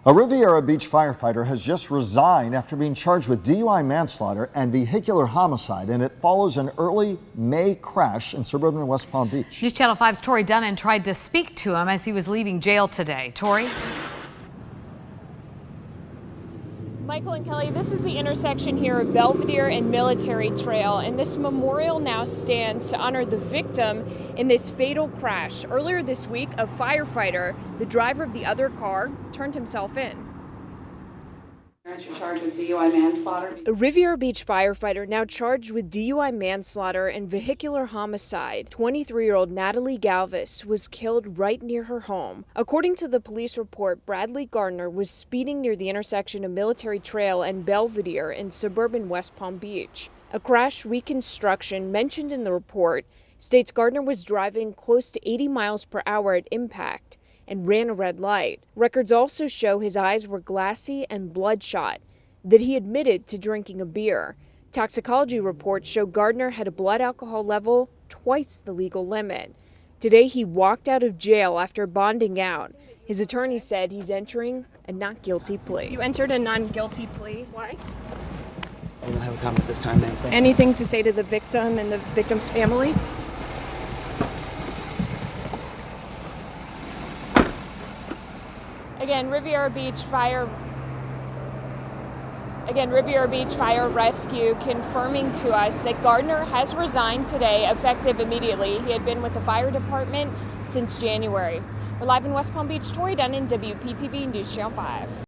A Riviera Beach firefighter has just resigned after being charged with DUI manslaughter and vehicular homicide, and it follows an early May crash in suburban West Palm Beach. News Channel 5's Tori Dunnan tried to speak to him as he was leaving jail today. Tori? Michael and Kelly, this is the intersection here of Belvedere and Military Trail, and this memorial now stands to honor the victim in this fatal crash. Earlier this week, a firefighter, the driver of the other car, turned himself in. You're charged with DUI manslaughter. A Riviera Beach firefighter now charged with DUI manslaughter and vehicular homicide. 23-year-old Natalie Galvis was killed right near her home. According to the police report, Bradley Gardner was speeding near the intersection of Military Trail and Belvedere in suburban West Palm Beach. A crash reconstruction mentioned in the report states Gardner was driving close to 80 miles per hour at impact and ran a red light. Records also show his eyes were glassy and bloodshot, that he admitted to drinking a beer. Toxicology reports show Gardner had a blood alcohol level twice the legal limit. Today he walked out of jail after bonding out. His attorney said he's entering a not guilty plea. You entered a non-guilty plea. Why? I don't have a comment this time, ma'am. Anything to say to the victim and the victim's family? Again, Riviera Beach Fire Rescue confirming to us that Gardner has resigned today, effective immediately. He had been with the fire department since January. We're live in West Palm Beach. Tori Dunnan, WPTV News Channel 5.